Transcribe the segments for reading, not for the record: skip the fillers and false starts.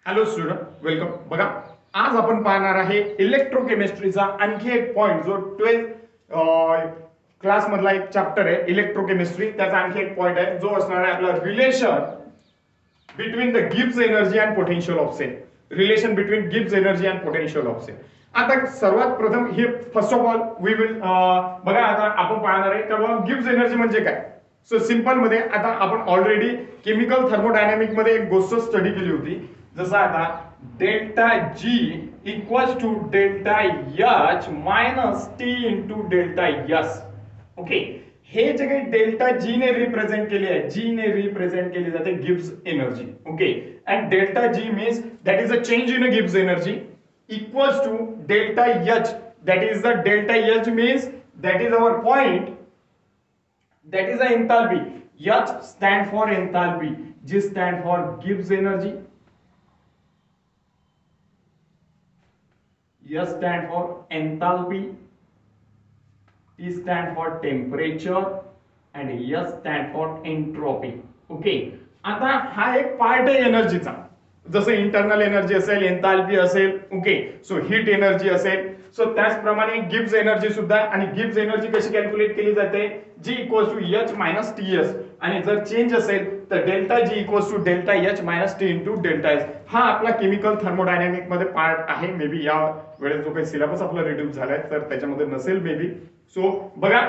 Hello student, welcome. बघा, आज आपण पाहणार आहे इलेक्ट्रोकेमिस्ट्रीचा आणखी एक पॉइंट जो 12 क्लास मधला एक चॅप्टर आहे इलेक्ट्रोकेमिस्ट्री. त्याचा आणखी एक पॉइंट आहे जो असणार आहे आपला relation between the Gibbs energy and potential of cell. Relation between Gibbs energy and potential of cell. आता सर्वात प्रथम हे first of all we will बघा, आता आपण पाहणार आहे तेव्हा गिब्स एनर्जी म्हणजे काय. सो सिंपल मध्ये आता आपण ऑलरेडी केमिकल थर्मोडायनामिक मध्ये एक गोष्ट स्टडी केली होती. जसं आता delta G equals to delta H minus T into delta S. Okay, हे जे काही डेल्टा जी ने रिप्रेझेंट केली आहे, जी ने रिप्रेझेंट केली जाते Gibbs energy. Okay, and delta G means that is a change in a Gibbs energy equals to delta H, that is the delta H means that is our point, that is the enthalpy. H stand for enthalpy, G stand for Gibbs energy, S stand for enthalpy, T stand for temperature and S stand for entropy. Okay, आता हा एक part आहे एनर्जीचा. जसं internal energy असेल, enthalpy असेल, okay, so heat energy असेल. So त्याचप्रमाणे गिब्स एनर्जी सुद्धा. आणि गिब्स एनर्जी कशी कॅल्क्युलेट केली जाते, G equals to H minus T S. आणि जर चेंज असेल तर delta G equals to delta H minus T into delta S. हा आपला केमिकल थर्मोडायनामिक मध्ये पार्ट आहे. मे बी या वेळेस जो काही सिलेबस आपला रिड्यूस झालाय तर त्याच्यामध्ये नसेल मे बी. सो बघा,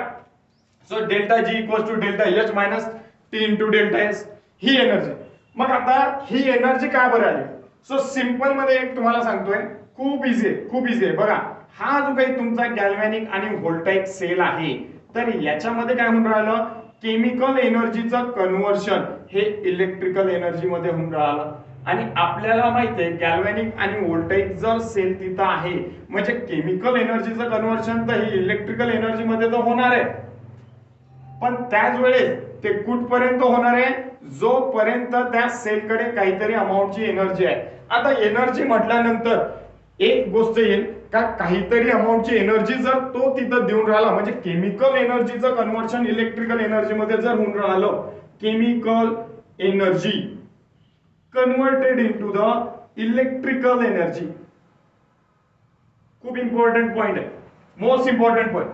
so delta G equals to delta H minus T into delta S ही एनर्जी. मग आता ही एनर्जी काय बरं आली. सो सिंपल मध्ये एक तुम्हाला सांगतोय, खूप इझी आहे, खूप इझी आहे. बघा, हा जो काही तुमचा गॅल्व्हॅनिक आणि व्होल्टाइक सेल आहे तर याच्यामध्ये काय होऊन राहिलं, केमिकल एनर्जीचं कन्व्हर्शन हे इलेक्ट्रिकल एनर्जी मध्ये होऊन राहिलं. आणि आपल्याला माहिती आहे गॅल्व्हॅनिक आणि व्होल्टाइक जर सेल तिथं आहे म्हणजे केमिकल एनर्जीचं कन्व्हर्शन तर हे इलेक्ट्रिकल एनर्जी मध्ये तर होणार आहे. पण त्याच वेळेस ते कुठपर्यंत होणार आहे, जोपर्यंत त्या सेलकडे काहीतरी अमाऊंटची एनर्जी आहे. आता एनर्जी म्हटल्यानंतर एक गोष्ट येईल का, काहीतरी अमाऊंटची एनर्जी जर तो तिथं देऊन राहिला म्हणजे केमिकल एनर्जीचं कन्व्हर्शन इलेक्ट्रिकल एनर्जी मध्ये जर होऊन राहिलं, chemical energy converted into the electrical energy. खूप इम्पॉर्टंट पॉइंट आहे, मोस्ट इम्पॉर्टंट पॉइंट.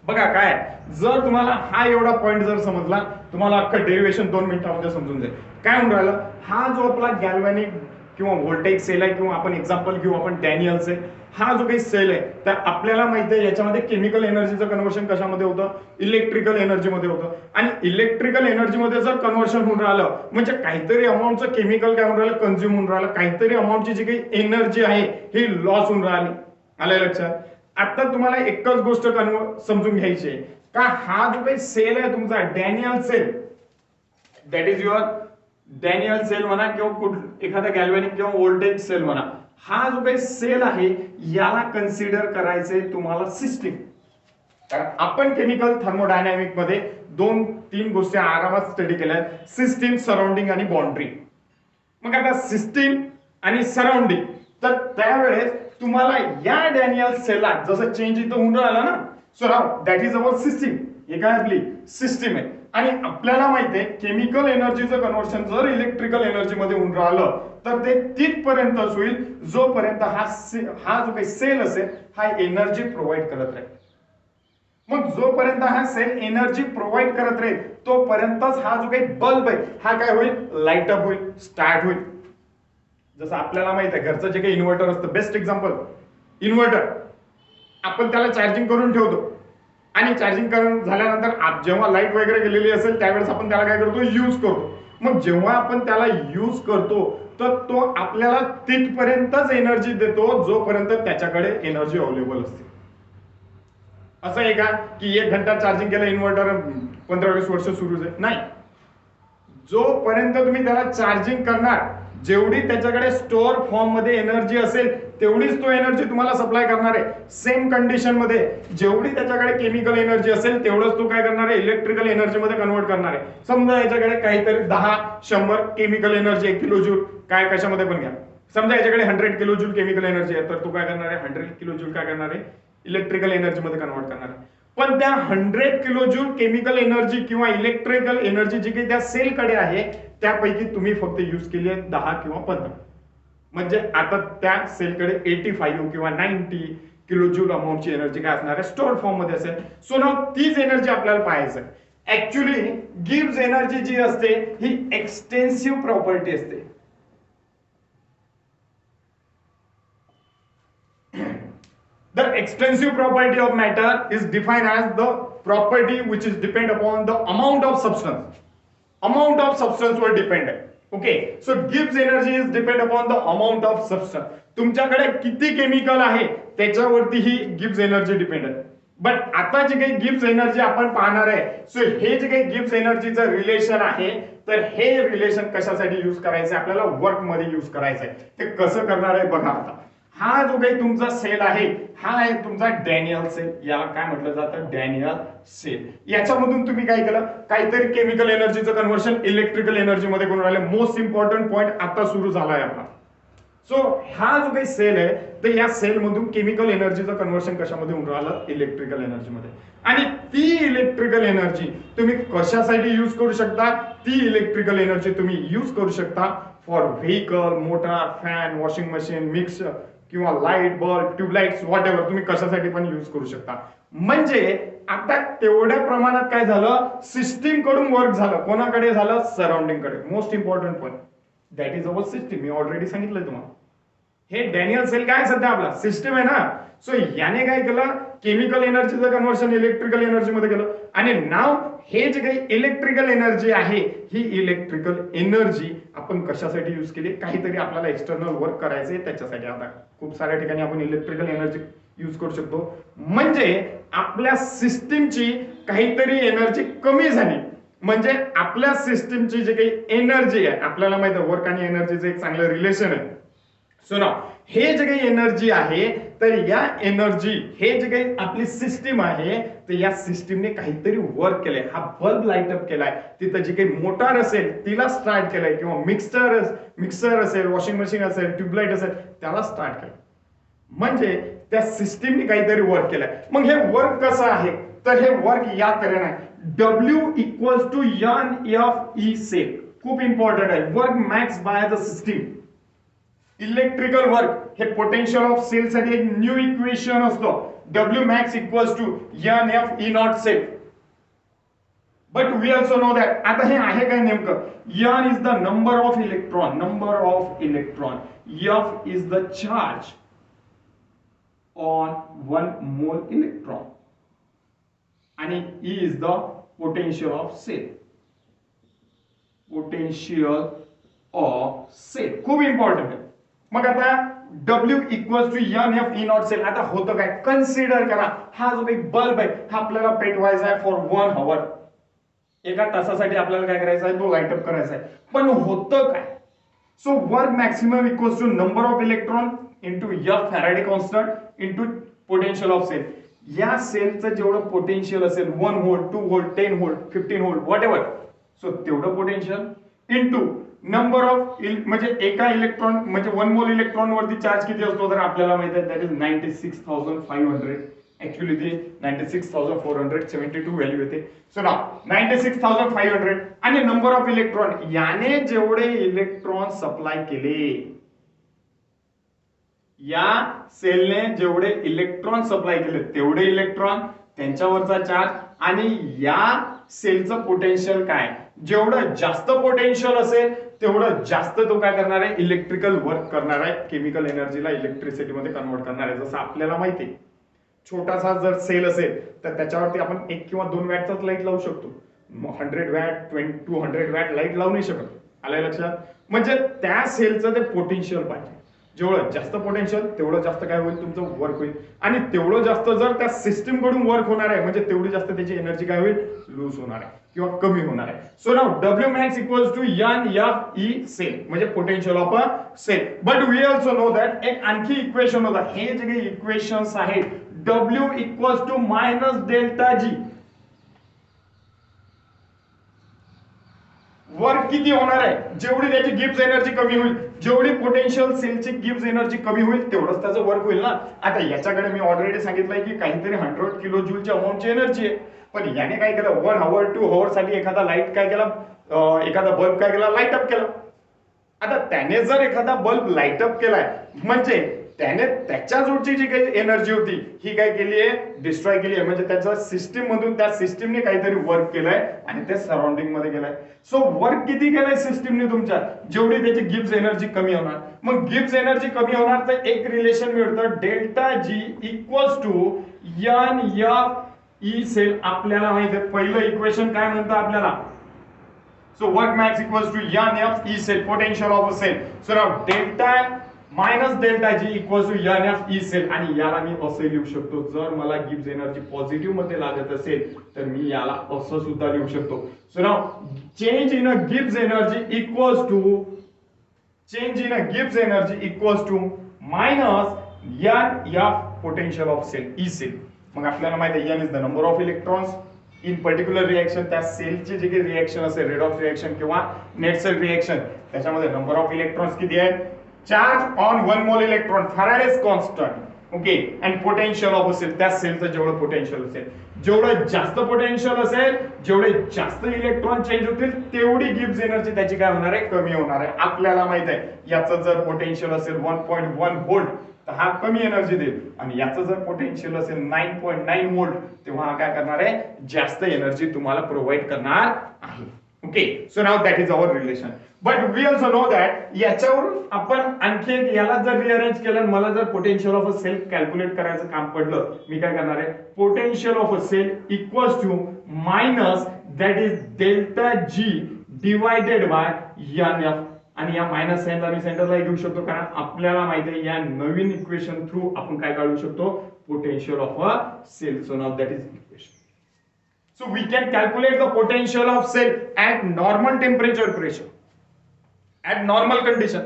बघा काय, जर तुम्हाला हा एवढा पॉइंट जर समजला, तुम्हाला अख्खं डेरिव्हेशन 2 मिनिटांमध्ये समजून जाईल. काय म्हणून राहिलं, हा जो आपला गॅल्व्हॅनिक किंवा व्होल्टेक सेल आहे, किंवा आपण एक्झाम्पल घेऊ आपण डॅनियल्स आहे, हा जो काही सेल आहे तर आपल्याला माहिती आहे याच्यामध्ये केमिकल एनर्जीचं कन्व्हर्शन कशामध्ये होतं, इलेक्ट्रिकल एनर्जी मध्ये होतं. आणि इलेक्ट्रिकल एनर्जी मध्ये जर कन्व्हर्शन होऊन राहिलं म्हणजे काहीतरी अमाऊंटचं केमिकल काय होऊन राहिलं, कन्झ्युम होऊन राहिलं, काहीतरी अमाऊंटची जी काही एनर्जी आहे ही लॉस होऊन राहिली. आलं लक्षात. आता तुम्हाला एकच गोष्ट समजून घ्यायची आहे का, हा जो काही सेल आहे तुमचा Daniel cell, that is your Daniel cell म्हणा किंवा एखादा गॅल्व्हॅनिक किंवा व्होल्टेज सेल म्हणा, हा जो काही सेल आहे याला कन्सिडर करायचंय तुम्हाला सिस्टीम. कारण आपण केमिकल थर्मोडायनामिक मध्ये 2-3 गोष्टी आरामात स्टडी केल्या आहेत, सिस्टीम, सराउंडिंग आणि बाउंड्री. मग आता सिस्टीम आणि सराउंडिंग, तर त्यावेळेस तुम्हाला या डॅनियल सेलला जसं चेंज इथं होऊन राहिला ना, so now that is our system. हे काय आपली सिस्टीम आहे. आणि आपल्याला माहिती आहे केमिकल एनर्जीचं कन्व्हर्शन जर इलेक्ट्रिकल एनर्जी मध्ये होऊन राहिलं तर ते तिथपर्यंत होईल जोपर्यंत हा जो काही सेल असेल हा एनर्जी प्रोव्हाइड करत राहील. मग जोपर्यंत हा सेल एनर्जी प्रोव्हाइड करत राहील तोपर्यंतच हा जो काही बल्ब आहे हा काय होईल, लाईट अप होईल, स्टार्ट होईल. जसं आपल्याला माहित आहे घरचं जे काही इन्व्हर्टर असतं, बेस्ट एक्झाम्पल इन्व्हर्टर, आपण त्याला चार्जिंग करून ठेवतो आणि चार्जिंग करून झाल्यानंतर जेव्हा लाईट वगैरे गेलेली असेल त्यावेळेस आपण त्याला काय करतो, यूज करतो. मग जेव्हा आपण त्याला यूज करतो तर तो आपल्याला तिथपर्यंतच एनर्जी देतो जोपर्यंत त्याच्याकडे एनर्जी अवेलेबल असते. असं आहे का की 1 घंटा चार्जिंग केलं इन्व्हर्टर 15-20 वर्ष सुरू आहे, नाही. जोपर्यंत तुम्ही त्याला चार्जिंग करणार, जेवढी त्याच्याकडे स्टोअर फॉर्म मध्ये एनर्जी असेल तेवढीच तो एनर्जी तुम्हाला सप्लाय करणार आहे. सेम कंडिशन मध्ये जेवढी त्याच्याकडे केमिकल एनर्जी असेल तेवढंच तो काय करणार आहे, इलेक्ट्रिकल एनर्जी मध्ये कन्वर्ट करणार आहे. समजा याच्याकडे काहीतरी 10-100 केमिकल एनर्जी 1 किलो जूल, काय कशामध्ये पण घ्या, समजा याच्याकडे 100 किलो जूल केमिकल एनर्जी आहे तर तो काय करणार आहे, 100 किलो जूल काय करणार आहे, इलेक्ट्रिकल एनर्जी मध्ये कन्वर्ट करणार आहे. पण त्या 100 किलो जूल केमिकल एनर्जी किंवा इलेक्ट्रिकल एनर्जी जी काही त्या सेलकडे आहे त्यापैकी तुम्ही फक्त यूज केली आहे 10 किंवा 15. म्हणजे आता त्या सेलकडे 85 किंवा 90 किलो जूल अमाऊंटची एनर्जी काय असणार आहे, स्टोअर फॉर्म मध्ये असेल. सो नाव तीच एनर्जी आपल्याला पाहायचं आहे. ऍक्च्युली गिब्स एनर्जी जी असते ही एक्सटेन्सिव्ह प्रॉपर्टी असते. The extensive property of matter is defined as the property which is depend upon the amount of substance. Amount of substance वर depend आहे. Okay, so Gibbs energy is depend upon the amount of substance. तुमच्याकडे किती chemical आहे त्याच्यावरती ही Gibbs energy depend आहे. But आता जी काही Gibbs energy आपण पाहणार आहे, सो हे जे काही गिब्स एनर्जीचं रिलेशन आहे, तर हे रिलेशन कशासाठी यूज करायचं आहे, आपल्याला वर्क मध्ये यूज करायचं आहे. ते कसं करणार आहे बघा. आता हा जो काही तुमचा सेल आहे, हा आहे तुमचा डॅनियल सेल. याला काय म्हटलं जातं, डॅनियल सेल. याच्यामधून तुम्ही काय केलं, काहीतरी केमिकल एनर्जीचं कन्व्हर्शन इलेक्ट्रिकल एनर्जी मध्ये करून राहिले. मोस्ट इम्पॉर्टंट पॉइंट आता सुरू झालाय आपला. सो हा जो काही सेल आहे, तर या सेल मधून केमिकल एनर्जीचं कन्व्हर्शन कशामध्ये होऊन राहिलं, इलेक्ट्रिकल एनर्जी मध्ये. आणि ती इलेक्ट्रिकल एनर्जी तुम्ही कशासाठी यूज करू शकता, ती इलेक्ट्रिकल एनर्जी तुम्ही यूज करू शकता for vehicle, motor, fan, washing machine, mixer किंवा light, bulb, tubelights, whatever तुम्ही कशासाठी पण यूज करू शकता. म्हणजे आता तेवढ्या प्रमाणात काय झालं, सिस्टीम कडून वर्क झालं. कोणाकडे झालं, सराउंडिंग कडे. Most important point, that is our system. Me already सांगितलंय तुम्हाला. हे डॅनियल सेल काय सध्या आपला सिस्टीम आहे ना. सो याने काय केलं, केमिकल एनर्जीचं कन्व्हर्शन इलेक्ट्रिकल एनर्जी मध्ये केलं. आणि नाव हे जे काही इलेक्ट्रिकल एनर्जी आहे, ही इलेक्ट्रिकल एनर्जी आपण कशासाठी यूज केली, काहीतरी आपल्याला एक्सटर्नल वर्क करायचंय त्याच्यासाठी. आता खूप साऱ्या ठिकाणी आपण इलेक्ट्रिकल एनर्जी यूज करू शकतो. म्हणजे आपल्या सिस्टीमची काहीतरी एनर्जी कमी झाली, म्हणजे आपल्या सिस्टीमची जी काही एनर्जी आहे, आपल्याला माहिती आहे वर्क आणि एनर्जीचं एक चांगलं रिलेशन आहे. सो ना हे जे काही एनर्जी आहे, तर या एनर्जी, हे जे काही आपली सिस्टीम आहे, तर या सिस्टीमने काहीतरी वर्क केलंय. हा बल्ब लाईट अप केलाय, तिथं जी काही मोटार असेल तिला स्टार्ट केलंय, किंवा मिक्सर असेल, वॉशिंग मशीन असेल, ट्यूबलाइट असेल, त्याला स्टार्ट केलं. म्हणजे त्या सिस्टीमने काहीतरी वर्क केलंय. मग हे वर्क कसं आहे, तर हे वर्क या तऱ्हेने आहे. W equals to NFE cell. खूप इम्पॉर्टंट आहे. Work max by the system. Electrical work हे पोटेन्शियल ऑफ सेल साठी एक न्यू इक्वेशन असतो. W max equals to NFE naught cell. But we also know that. आता हे आहे काय नेमकं, N is the number of electron, F is the charge on 1 mole electron, आणि E is the potential of cell. खूप important आहे. मग आता W equals to NFE naught cell. आता होतं काय, कन्सिडर करा हा जो एक बल्ब आहे, हा आपल्याला पेटवायचा आहे फॉर 1 आवर. एका तासासाठी आपल्याला काय करायचं आहे, तो लाईट अप करायचा आहे. पण होतं काय, so work maximum equals to number of electron into F Faraday constant into potential of cell. या सेलचं जेवढं पोटेन्शियल असेल, 1 volt, 2 volt, 10 volt, 15 volt, whatever, so तेवढं पोटेन्शियल इंटू नंबर ऑफ, म्हणजे एका इलेक्ट्रॉन, म्हणजे 1 मोल इलेक्ट्रॉन वरती charge किती असतो, तर आपल्याला माहिती आहे दॅट इज 96,500. ऍक्च्युअली ते 96,472 व्हॅल्यू येते. सो ना 96,500 आणि नंबर ऑफ इलेक्ट्रॉन, याने जेवढे इलेक्ट्रॉन सप्लाय केले, या सेलने जेवढे इलेक्ट्रॉन सप्लाय केले तेवढे इलेक्ट्रॉन, त्यांच्यावरचा चार्ज, आणि या सेलचं पोटेन्शियल काय, जेवढं जास्त पोटेन्शियल असेल तेवढं जास्त तो काय करणार आहे, इलेक्ट्रिकल वर्क करणार आहे, केमिकल एनर्जीला इलेक्ट्रिसिटी मध्ये कन्वर्ट करणार आहे. जसं आपल्याला माहिती आहे, छोटासा जर सेल असेल तर त्याच्यावरती आपण 1 किंवा 2 वॅटचाच लाईट लावू शकतो. 100 वॅट, 200 वॅट लाईट लावू नाही शकत. आलंय लक्षात. म्हणजे त्या सेलचं ते पोटेन्शियल पाहिजे. जेवढं जास्त पोटेन्शियल तेवढं जास्त काय होईल, तुमचं वर्क होईल. आणि तेवढं जास्त जर त्या सिस्टीम कडून वर्क होणार आहे, म्हणजे तेवढी जास्त त्याची एनर्जी काय होईल, लूज होणार आहे किंवा कमी होणार आहे. So now W max equals to NFE cell, म्हणजे potential of a cell. But we also know that एक आणखी इक्वेशन होता. हे जे काही इक्वेशन्स आहेत, W equals to minus delta G. Work किती होणार आहे, जेवढी त्याची गिब्स एनर्जी कमी होईल, जेवढी पोटेन्शियल सेलची गिब्स एनर्जी कमी होईल, तेवढंच त्याचं वर्क होईल ना. आता याच्याकडे मी ऑलरेडी सांगितलंय की काहीतरी 100 किलो जूलच्या अमाऊंटची एनर्जी आहे. पण याने काय केलं, 1 आवर 2 आवर साठी एखादा लाईट काय केला, एखादा बल्ब काय केला, लाईट अप केला. आता त्याने जर एखादा बल्ब लाईट अप केलाय म्हणजे त्याने त्याच्या जोडची जी काही एनर्जी होती ही काय केली आहे, डिस्ट्रॉय केली आहे. म्हणजे त्याच्या सिस्टीम मधून त्या सिस्टीमने काहीतरी वर्क केलंय आणि ते सराउंडिंग मध्ये गेलाय. सो वर्क किती केलंय सिस्टीमने तुमच्या, जेवढी त्याची गिब्स एनर्जी कमी होणार. मग गिब्स एनर्जी कमी होणार तर एक रिलेशन मिळतं delta G equals to N F E cell. आपल्याला माहिती आहे पहिलं इक्वेशन काय म्हणतं आपल्याला, so work max equals to n f e cell, potential of a cell. So now delta minus delta g equals to n f e cell. आणि याला मी असे लिहू शकतो, जर मला गिब्स एनर्जी पॉझिटिव्ह मध्ये लागत असेल तर मी याला असं सुद्धा लिहू शकतो. So now change in a Gibbs energy equals to minus n f potential of cell E cell. मग आपल्याला माहिती आहे n is the number of electrons in particular reaction. त्या सेलची जे काही रिएक्शन असेल रेडॉक्स रिएक्शन किंवा नेट सेल रिएक्शन त्याच्यामध्ये नंबर ऑफ इलेक्ट्रॉन्स किती आहेत, charge on one mole electron, Faraday's constant. Okay, and potential of a cell, त्या सेलचं जेवढं पोटेन्शियल असेल, जेवढं जास्त पोटेन्शियल असेल, जेवढे जास्त इलेक्ट्रॉन चेंज होतील तेवढी गिब्स एनर्जी त्याची काय होणार आहे, कमी होणार आहे. आपल्याला माहित आहे याचं जर पोटेन्शियल असेल 1.1 व्होल्ट तर हा कमी एनर्जी देईल आणि याचं जर पोटेन्शियल असेल 9.9 व्होल्ट तेव्हा हा काय करणार आहे, जास्त एनर्जी तुम्हाला प्रोव्हाइड करणार आहे. Okay, so now that is our relation. But we also know that याच्यावरून आपण आणखी एक याला जर रिअरेंज केलं, मला जर potential of a cell calculate करायचं काम पडलं, मी काय करणार आहे, potential of a cell equals to minus that is delta G divided by N F. आणि या मायनस साइनला मी सेंटरला घेऊ शकतो कारण आपल्याला माहिती आहे या नवीन इक्वेशन थ्रू आपण काय काढू शकतो, potential of a cell. So now that is equation. So we can calculate the potential of cell at normal temperature pressure, at normal condition.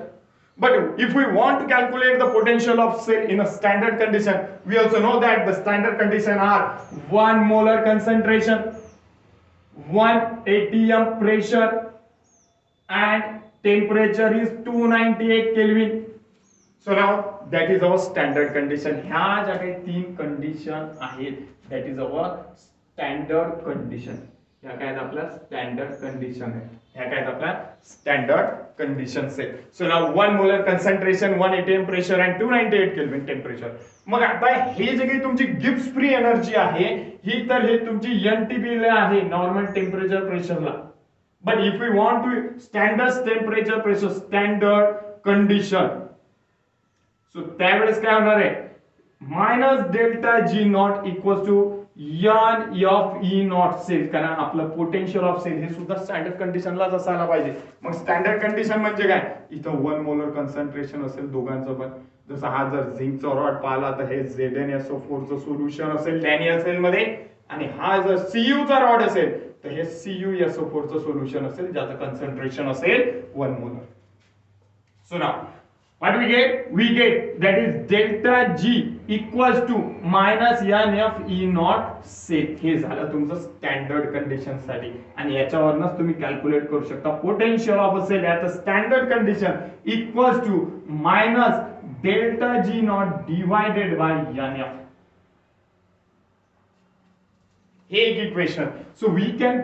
But if we want to calculate the potential of cell in a standard condition, we also know that the standard condition are 1 molar concentration, 1 atm pressure, and temperature is 298 Kelvin. So now that is our standard condition. ह्या ज्या काही तीन condition आहेत that is our standard condition. ह्या काय आहेत आपल्या standard condition आहे, ह्या काय आहेत आपल्या स्टँडर्ड कंडिशन्स आहेत. So now 1 molar concentration, 1 atm pressure and 298 kelvin temperature. मग आता हे जे काही तुमची गिब्स फ्री एनर्जी आहे ही तर हे तुमची एनटीपी ला आहे, नॉर्मल टेम्परेचर प्रेशरला. But if we want to standard temperature pressure, standard condition, so त्यावेळेस काय होणार आहे, minus delta G not equals to N F E not cell. कारण आपलं पोटेन्शियल ऑफ सेल हे सुद्धा स्टँडर्ड कंडिशनलाच असायला पाहिजे. मग स्टँडर्ड कंडिशन म्हणजे काय, इथं 1 मोलर कन्संट्रेशन असेल दोघांचं पण. जसं हा जर झिंकचा रॉड पाहिला तर हे ZnSO4 चं सोल्युशन असेल डॅनियल सेल मध्ये, आणि हा जर Cu चा रॉड असेल तर हे CuSO4 चं सोल्युशन असेल ज्याचं कन्संट्रेशन असेल 1 molar. So now what we get that is delta G equals to minus NF E naught cell. हे झालं तुमचं स्टँडर्ड कंडिशन साठी आणि याच्यावरच तुम्ही कॅल्क्युलेट करू शकता potential of a cell at a standard condition equals to minus delta G naught divided by NF. हे एक इक्वेशन. सो वी कॅन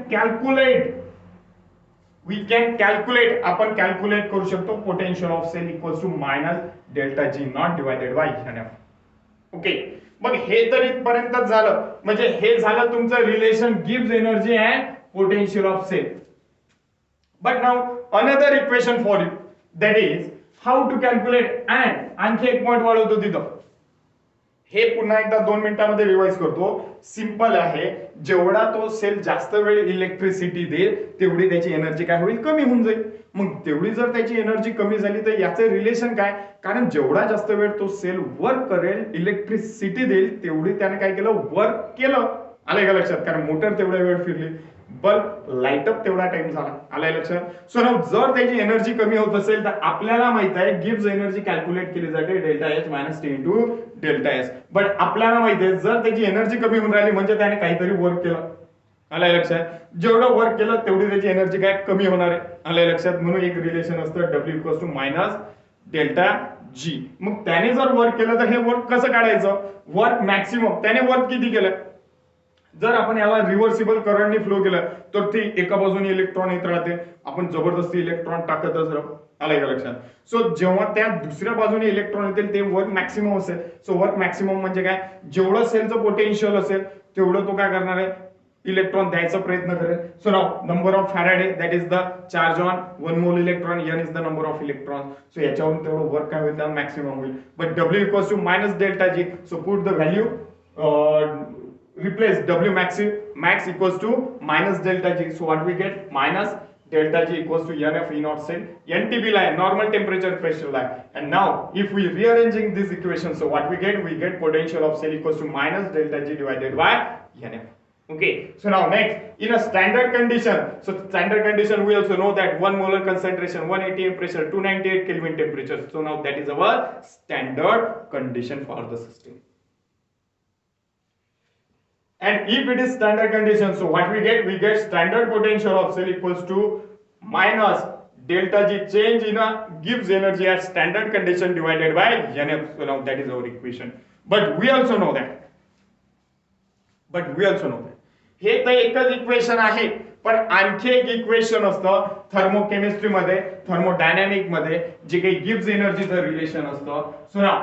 कॅल्क्युलेट आपण कॅल्क्युलेट करू शकतो potential of cell equals to minus delta G naught divided by NF. Okay, मग हे तर इथपर्यंतच झालं. म्हणजे हे झालं तुमचं रिलेशन गिव्स energy and potential of cell. But now another equation for you that is how to calculate. And आणखी एक पॉइंट वाढवतो तिथं, हे पुन्हा एकदा 2 मिनिटांमध्ये रिवाइज करतो. सिंपल आहे, जेवढा तो सेल जास्त वेळ इलेक्ट्रिसिटी देईल तेवढी त्याची एनर्जी काय होईल, कमी होऊन जाईल. मग तेवढी जर त्याची एनर्जी कमी झाली तर याचं रिलेशन काय, कारण जेवढा जास्त वेळ तो सेल वर्क करेल इलेक्ट्रिसिटी देईल तेवढी त्याने काय केलं, वर्क केलं. आलंय का लक्षात, कारण मोटर तेवढा वेळ फिरली, बल्ब लाईट अप तेवढा टाइम झाला. आलाय लक्षात. सो नाउ जर त्याची एनर्जी कमी होत असेल तर आपल्याला माहित आहे गिब्स एनर्जी कॅल्क्युलेट केली जाते delta H minus T into delta S. But आपल्याला माहित आहे जर त्याची एनर्जी कमी होऊन राहिली म्हणजे त्याने काहीतरी वर्क केलं. आलाय लक्षात. जेवढं वर्क केलं तेवढी त्याची एनर्जी काय कमी होणार आहे. आलाय लक्षात. म्हणून एक रिलेशन असतं W equals to minus delta G. मग त्याने जर वर्क केलं तर हे वर्क कसं काढायचं, वर्क मॅक्सिमम. त्याने वर्क किती केलं, जर आपण याला रिव्हर्सिबल करंटने फ्लो केलं तर ती एका बाजूने इलेक्ट्रॉन येत राहते, आपण जबरदस्ती इलेक्ट्रॉन टाकतच राहू. आलं का लक्षात? सो जेव्हा त्या दुसऱ्या बाजूने इलेक्ट्रॉन येतील ते वर्क मॅक्सिमम असेल. सो वर्क मॅक्सिमम म्हणजे काय, जेवढं सेलचं पोटेन्शियल असेल तेवढं तो काय करणार आहे, इलेक्ट्रॉन द्यायचा प्रयत्न करेल. So now number of Faraday that is the charge on one mole electron, N is the number of electron. So याच्यावरून तेवढं वर्क काय होईल, मॅक्सिमम होईल. But W equals to minus delta G. So put the value, replace W max equals to minus delta G. So what we get, minus delta G equals to NF E naught cell, NTP line, normal temperature pressure line. And now if we rearranging this equation, so what we get potential of cell equals to minus delta G divided by NF. Okay, so now next, in a standard condition, so standard condition we also know that 1 molar concentration, 1 atm pressure, 298 Kelvin temperature. So now that is our standard condition for the system. And if it is standard condition, so what we get standard potential of cell equals to minus delta G change in a Gibbs energy at standard condition divided by NF. So now that is our equation. But we also know that हे तर एकच equation आहे, पण आणखी एक equation असतं thermochemistry मध्ये, thermodynamic मध्ये, जे काही गिब्स एनर्जीचं रिलेशन असतं. So now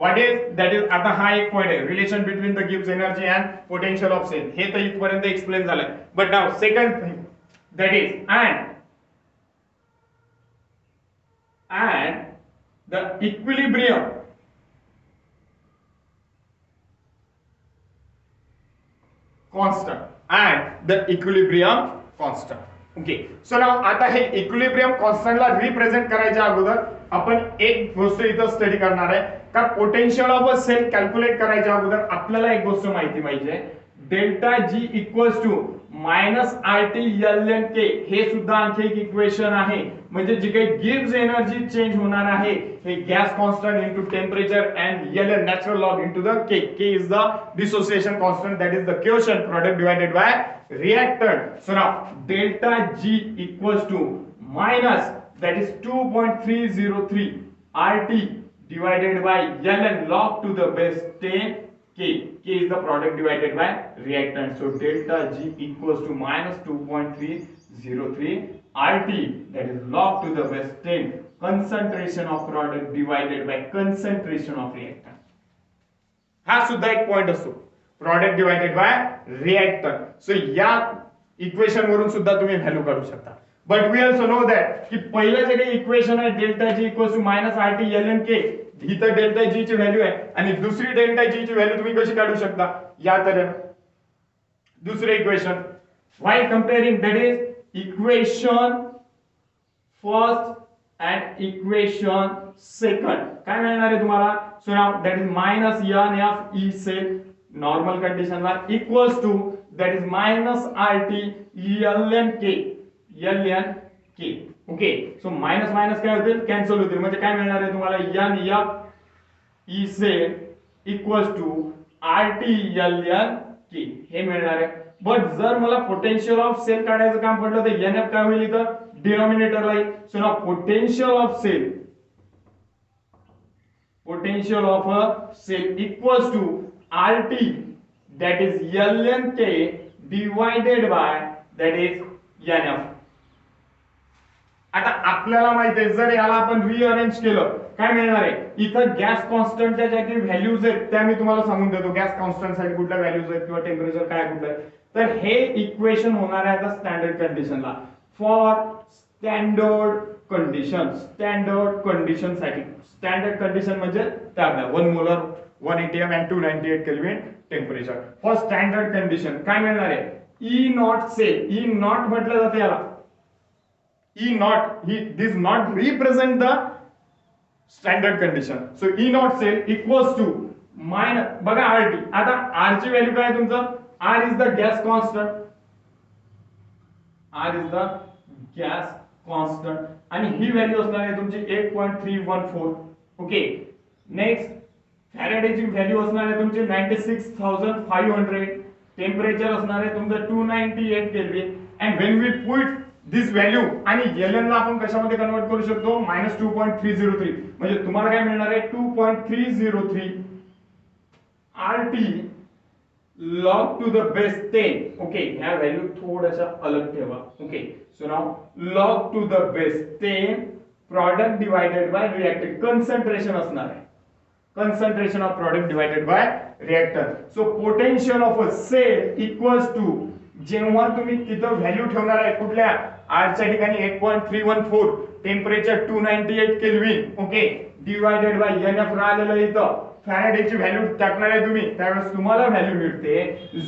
what is that is, आता हा एक पॉइंट आहे, relation between the Gibbs energy and potential of cell. हे तर इथपर्यंत एक्सप्लेन झालंय. But now second thing that is and the equilibrium constant and the equilibrium constant. ओके, so नाउ आता हे इक्विलिब्रियम कॉन्स्टंटला रिप्रेझेंट करायच्या अगोदर आपण एक गोष्ट इथं स्टडी करणार आहे का, potential of a cell calculate करायच्या अगोदर आपल्याला एक गोष्ट माहिती पाहिजे, delta G equals to minus R T L N K. हे सुद्धा आणखी एक इक्वेशन आहे. म्हणजे जी काही गिब्स एनर्जी चेंज होणार आहे हे gas constant into temperature and L N natural log into the K. K is the dissociation constant, that is the quotient product divided by reactant. So now delta G equals to minus, that is 2.303 RT divided by Ln log to the base 10 K. K is the product divided by reactant. So delta G equals to minus 2.303 RT, that is log to the base 10 concentration of product divided by concentration of reactant. हा सुद्धा एक point असतो, product divided by reactor. So या equation वरून सुद्धा तुम्ही value काढू शकता. But we also know that की पहिलं जे काही इक्वेशन आहे delta G equals to minus R T L N K, ही तर डेल्टा जी ची व्हॅल्यू आहे, आणि दुसरी डेल्टा जी ची व्हॅल्यू तुम्ही कशी काढू शकता, या तऱ्हेने दुसरे equation by comparing, that is equation first and equation second. काय मिळणार आहे तुम्हाला, so now that is minus N F E cell normal condition ला equals to that is minus R T L N K. Okay, so minus minus काय होतील, cancel होतील. म्हणजे काय मिळणार आहे तुम्हाला, N F E cell equals to R T L N K हे मिळणार आहे. बट जर मला पोटेन्शियल ऑफ सेल काढायचं काम पडलं तर एन एफ काय होईल, इथं डिनॉमिनेटरला येईल. So now potential of a cell equals to RT, that is LNK divided by that is NF. आता आपल्याला माहिती आहे, जर याला आपण रिअरेंज केलं काय मिळणार आहे, इथं गॅस कॉन्स्टंटच्या ज्या काही व्हॅल्यूज आहेत त्या मी तुम्हाला सांगून देतो, गॅस कॉन्स्टंट साठी कुठल्या व्हॅल्यूज आहेत किंवा टेम्परेचर काय कुठलं आहे. तर हे इक्वेशन होणार आहे आता स्टँडर्ड कंडिशनला. फॉर स्टँडर्ड कंडिशन साठी, स्टँडर्ड कंडिशन म्हणजे त्या 1 molar 1 atm and 298 Kelvin temperature. For standard condition काय मिळणार आहे, E naught cell, E naught म्हटलं जाते याला, E naught, this not represent the standard condition. So E naught cell equals to minus, बघा RT. आता R ची व्हॅल्यू काय आहे तुमचं, R is the gas constant, आणि ही व्हॅल्यू असणार आहे तुमची 8.314. ओके, नेक्स्ट फॅरेडेची व्हॅल्यू असणार आहे तुमची 96,500, टेम्परेचर असणार आहे तुमचं 298 kelvin. And when we put this value आणि एल एन ला आपण कशामध्ये कन्वर्ट करू शकतो, -2.303. म्हणजे तुम्हाला काय मिळणार आहे, 2.303 RT log to the base 10. Okay, ह्या व्हॅल्यू थोड्याशा अलग ठेवा. Okay, so now log to the base 10 product divided by reactor. Concentration असणार आहे. Concentration of product divided by reactor. So potential of a cell equals to, जेव्हा तुम्ही तिथं value ठेवणार आहे कुठल्या R च्या ठिकाणी 8.314, temperature 298 kelvin, okay, divided by NF राहिलेलं इथं फॅरेडेची व्हॅल्यू टाकणार आहे तुम्ही, त्यावेळेस तुम्हाला व्हॅल्यू मिळते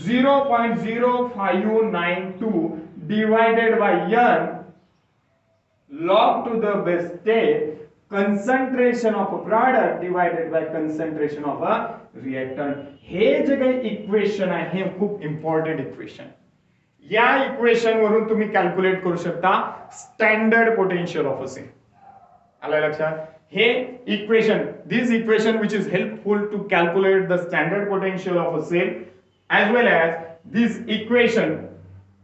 0.0592 divided by N log to the base 10 concentration of a product divided by concentration of a reactant. हे जे काही इक्वेशन आहे हे खूप इम्पॉर्टंट इक्वेशन. या इक्वेशन वरून तुम्ही कॅल्क्युलेट करू शकता standard potential of a cell. आलं लक्षात? हे equation, this equation which is helpful to calculate the standard potential of a cell as well as this equation,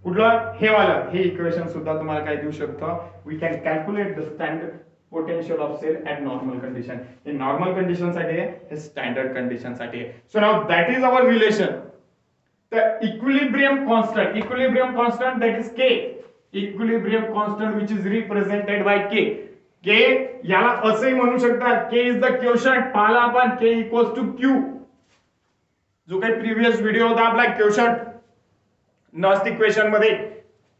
कुठलं हे वाला, हे इक्वेशन सुद्धा तुम्हाला काय देऊ शकतो, we can calculate the standard potential of cell at normal condition. हे नॉर्मल कंडिशन साठी आहे, हे स्टँडर्ड कंडिशन साठी आहे. So now that is our relation. The equilibrium constant that is K, equilibrium constant which is represented by K. K याला असंही म्हणू शकता, K is the quotient. पाहिला आपण K equals to Q, जो काही प्रीवियस व्हिडिओ होता आपला क्वोशंट नॉस्ट इक्वेशन मध्ये,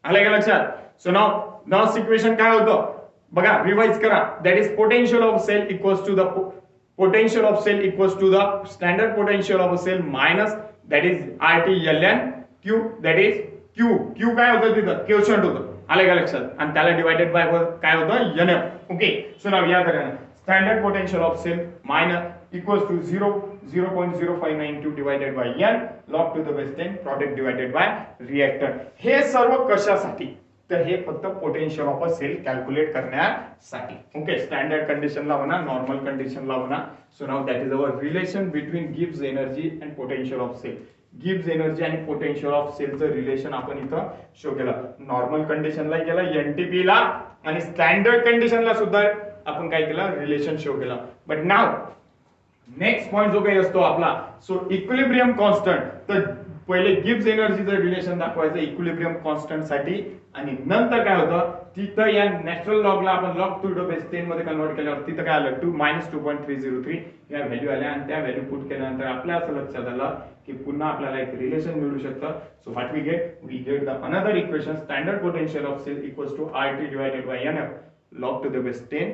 आलं का लक्षात? सो नाउ नॉस्ट इक्वेशन काय होतं बघा, रिवाइज करा. That is potential of cell equals to the potential of cell equals to the standard potential of a cell minus that is RT ln Q, that is Q काय होतं तिथं quotient होतं, आलं का लक्षात? आणि त्याला डिवाइडेड बाय काय होतं NF. ओके, सो नाउ या करा standard potential of cell minus equals to 0.0592 divided by N log to the base 10 product divided by reactor. हे सर्व कशासाठी? तर हे फक्त potential of a cell calculate करण्यासाठी. ओके, स्टँडर्ड कंडिशनला म्हणा, नॉर्मल कंडिशनला म्हणा. So now that is our relation between Gibbs energy and potential of cell. Gibbs energy आणि पोटेन्शियल ऑफ सेलचं रिलेशन आपण इथं शो केलं. नॉर्मल कंडिशनला केलं NTP ला, आणि स्टँडर्ड कंडिशनला सुद्धा आपण काय केलं, रिलेशन शो केलं. बट नाउ नेक्स्ट पॉइंट जो काही असतो आपला, सो इक्विलिब्रियम कॉन्स्टंट. तर पहिले गिब्स एनर्जीचं रिलेशन दाखवायचं इक्विलिब्रियम कॉन्स्टंट साठी, आणि नंतर काय होतं तिथं या नॅचरल लॉगला आपण लॉग टू द बेस 10 मध्ये कन्वर्ट केल्यावर तिथं काय आलं, 2-2.303 या व्हॅल्यू आल्या, आणि त्या व्हॅल्यू पुट केल्यानंतर आपल्या असं लक्षात आलं की पुन्हा आपल्याला एक रिलेशन मिळू शकतं. So what we get the another equation, standard potential of cell equals to RT divided by NF log to the base 10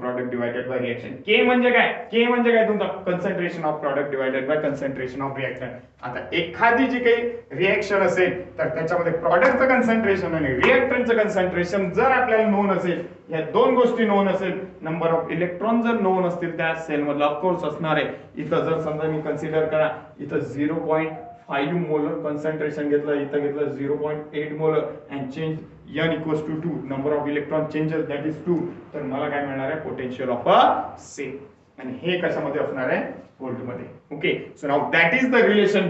product divided by reaction. K म्हणजे काय? K म्हणजे काय तुमचा concentration of product divided by concentration of reactant. आता एखादी जी काही reaction असेल तर त्याच्यामध्ये प्रॉडक्टचं कन्संट्रेशन आणि रिएक्टंटचं कन्संट्रेशन जर आपल्याला नोन असेल, या दोन गोष्टी नोन असेल, नंबर ऑफ इलेक्ट्रॉन जर नोन असतील त्या सेल मधला ऑफकोर्स असणार आहे. इथं जर समजा मी कन्सिडर करा, इथं 0.5 मोलर कन्संट्रेशन घेतलं, इथं घेतलं 0.8 molar and change N equals to 2, number of electron changes that is 2, तर मला काय मिळणार आहे, पोटेन्शियल ऑफ अ सेल. आणि हे कशामध्ये असणार आहे, व्होल्ट मध्ये. Okay, so now that is the relation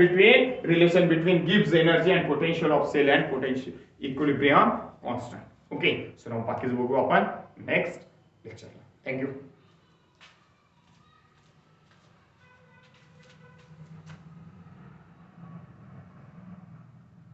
between Gibbs energy and potential of cell and potential equilibrium constant. Okay, so now बाकीच बघू आपण नेक्स्ट लेक्चरला. थँक्यू.